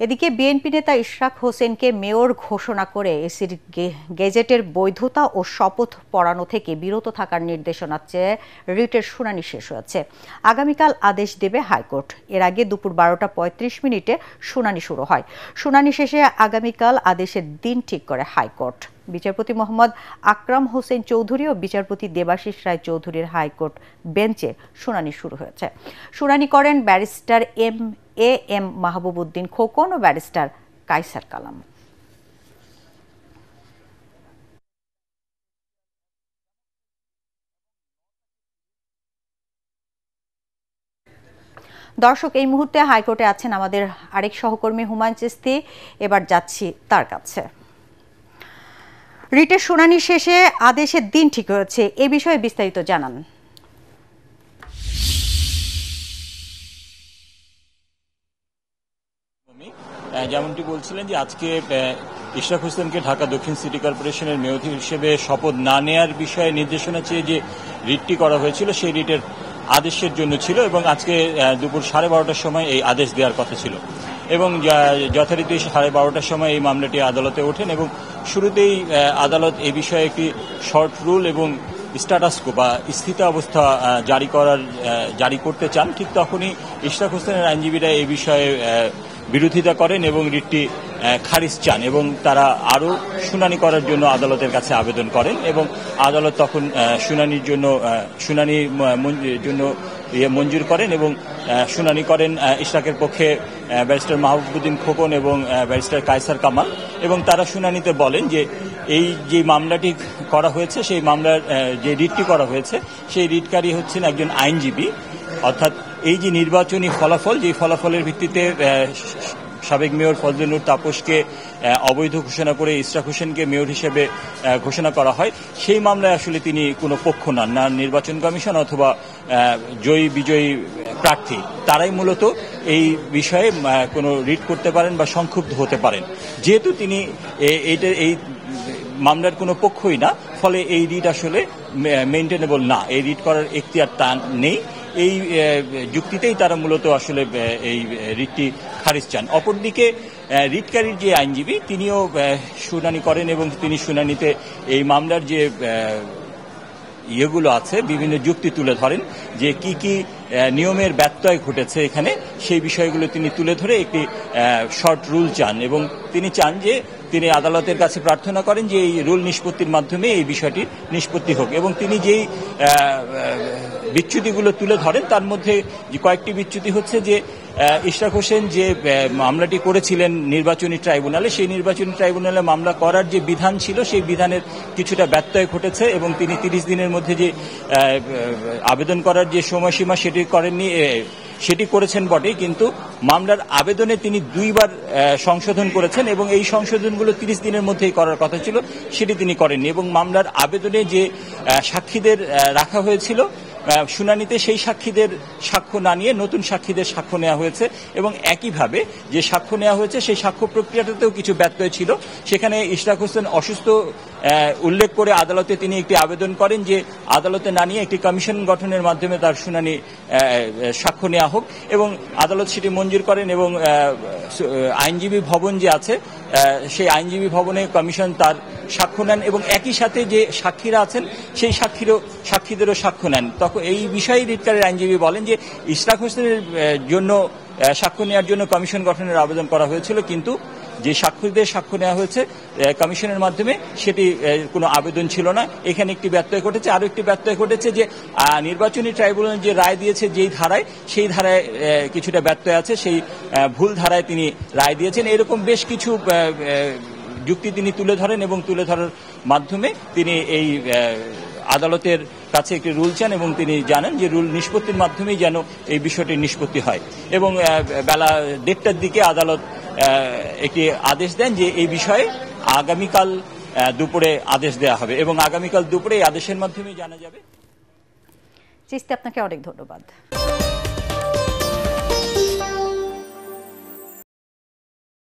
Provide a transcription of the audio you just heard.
এদিকে বিএনপি নেতা ইশরাক হোসেনকে মেয়র ঘোষণা করে এসির গেজেটের বৈধতা ও শপথ পড়ানো থেকে বিরত থাকার নির্দেশনা চেয়ে রিটের শুনানি শেষ হয়েছে। আগামীকাল আদেশ দেবে হাইকোর্ট। এর আগে দুপুর 12টা 35 মিনিটে শুনানি শুরু হয়। শুনানি শেষে আগামীকাল আদেশের দিন ঠিক করে হাইকোর্ট। বিচারপতি মোহাম্মদ আকরাম হোসেন চৌধুরী ও বিচারপতি দেবাশিস রায় চৌধুরীর হাইকোর্ট বেঞ্চে শুনানি শুরু হয়েছে। শুনানি করেন ব্যারিস্টার এম মাহবুবউদ্দিন খোকন ও ব্যারিস্টার কায়সার কালাম। দর্শক, এই মুহূর্তে হাইকোর্টে আছেন আমাদের আরেক সহকর্মী হুমায়ুন চিস্তি। এবার যাচ্ছি তার কাছে। রিটের শুনানি শেষে আদেশের দিন ঠিক হয়েছে, এ বিষয়ে বিস্তারিত জানান। যেমনটি বলছিলেন যে আজকে ইশরাক হোসেনকে ঢাকা দক্ষিণ সিটি কর্পোরেশনের মেয়র হিসেবে শপথ না নেয়ার বিষয়ে নির্দেশনা চেয়ে যে রিটটি করা হয়েছিল সেই রিটের আদেশের জন্য ছিল এবং আজকে দুপুর 12:30টার সময় এই আদেশ দেওয়ার কথা ছিল এবং যথারীতি 12:30টার সময় এই মামলাটি আদালতে ওঠেন এবং শুরুতেই আদালত এই বিষয়ে একটি শর্ট রুল এবং স্ট্যাটাসকো বা স্থিতাবস্থা জারি করতে চান। ঠিক তখনই ইশরাক হোসেনের আইনজীবীরা এই বিষয়ে বিরোধিতা করেন এবং রিটটি খারিজ চান এবং তারা আরও শুনানি করার জন্য আদালতের কাছে আবেদন করেন এবং আদালত তখন শুনানির জন্য মঞ্জুর করেন এবং শুনানি করেন ইশরাকের পক্ষে ব্যারিস্টার মাহবুবউদ্দিন খোকন এবং ব্যারিস্টার কায়সার কামাল এবং তারা শুনানিতে বলেন যে এই যে মামলাটি করা হয়েছে সেই মামলার যে রিটটি করা হয়েছে সেই রিটকারী হচ্ছেন একজন আইনজীবী, অর্থাৎ এই যে নির্বাচনী ফলাফল, যে ফলাফলের ভিত্তিতে সাবেক মেয়র ফজলে নূর তাপসকে অবৈধ ঘোষণা করে ইশরাক হোসেনকে মেয়র হিসেবে ঘোষণা করা হয়, সেই মামলায় আসলে তিনি কোনো পক্ষ নন, না নির্বাচন কমিশন অথবা জয়ী বিজয়ী প্রার্থী। তারাই মূলত এই বিষয়ে কোনো রিট করতে পারেন বা সংক্ষুব্ধ হতে পারেন। যেহেতু তিনি এই মামলার কোনো পক্ষই না, ফলে এই রিট আসলে মেইনটেনেবল না, এই রিট করার এখতিয়ার তা নেই। এই যুক্তিতেই তারা মূলত আসলে এই রিটটি খারিজ চান। অপরদিকে রিটকারীর যে আইনজীবী তিনিও শুনানি করেন এবং তিনি শুনানিতে এই মামলার যে ইয়েগুলো আছে বিভিন্ন যুক্তি তুলে ধরেন যে কি কি নিয়মের ব্যত্যয় ঘটেছে এখানে, সেই বিষয়গুলো তিনি তুলে ধরে একটি শর্ট রুল চান এবং তিনি চান যে তিনি আদালতের কাছে প্রার্থনা করেন যে এই রুল নিষ্পত্তির মাধ্যমে এই বিষয়টি নিষ্পত্তি হোক এবং তিনি যেই বিচ্যুতিগুলো তুলে ধরেন তার মধ্যে কয়েকটি বিচ্যুতি হচ্ছে যে ইশরাক হোসেন যে মামলাটি করেছিলেন নির্বাচনী ট্রাইব্যুনালে, সেই নির্বাচনী ট্রাইব্যুনালে মামলা করার যে বিধান ছিল সেই বিধানের কিছুটা ব্যত্যয় ঘটেছে এবং তিনি 30 দিনের মধ্যে যে আবেদন করার যে সময়সীমা সেটি করেননি, সেটি করেছেন বটেই, কিন্তু মামলার আবেদনে তিনি 2 বার সংশোধন করেছেন এবং এই সংশোধনগুলো 30 দিনের মধ্যেই করার কথা ছিল, সেটি তিনি করেননি এবং মামলার আবেদনে যে সাক্ষীদের রাখা হয়েছিল শুনানিতে সেই সাক্ষীদের সাক্ষ্য না নিয়ে নতুন সাক্ষীদের সাক্ষ্য নেওয়া হয়েছে এবং একইভাবে যে সাক্ষ্য নেওয়া হয়েছে সেই সাক্ষ্য প্রক্রিয়াটাতেও কিছু ব্যত্যয় ছিল। সেখানে ইশরাক হোসেন অসুস্থ উল্লেখ করে আদালতে তিনি একটি আবেদন করেন যে আদালতে না নিয়ে একটি কমিশন গঠনের মাধ্যমে তার শুনানি সাক্ষ্য নেওয়া হোক এবং আদালত সেটি মঞ্জুর করেন এবং আইনজীবী ভবন যে আছে সেই আইনজীবী ভবনে কমিশন তার সাক্ষ্য নেন এবং একই সাথে যে সাক্ষীরা আছেন সেই সাক্ষীদেরও সাক্ষ্য নেন। তখন এই বিষয়ে রিটকারীর আইনজীবী বলেন যে ইশরাক হোসেনের জন্য সাক্ষ্য নেওয়ার জন্য কমিশন গঠনের আবেদন করা হয়েছিল, কিন্তু যে সাক্ষীদের সাক্ষ্য নেওয়া হয়েছে কমিশনের মাধ্যমে সেটি কোনো আবেদন ছিল না। এখানে একটি ব্যত্যয় ঘটেছে। আরও একটি ব্যত্যয় ঘটেছে যে নির্বাচনী ট্রাইব্যুনাল যে রায় দিয়েছে যেই ধারায়, সেই ধারায় কিছুটা ব্যত্যয় আছে, সেই ভুল ধারায় তিনি রায় দিয়েছেন। এরকম বেশ কিছু যুক্তি তিনি তুলে ধরেন এবং তুলে ধরার মাধ্যমে তিনি এই আদালতের কাছে একটি রুল চান এবং তিনি জানেন যে রুল নিষ্পত্তির মাধ্যমেই যেন এই বিষয়টির নিষ্পত্তি হয় এবং বেলা 1:30টার দিকে আদালত একটি আদেশ দেন যে এই বিষয়ে আগামীকাল দুপুরে আদেশ দেওয়া হবে এবং আগামীকাল দুপুরে এই আদেশের মাধ্যমেই জানা যাবে। চিস্তি, আপনাকে অনেক ধন্যবাদ।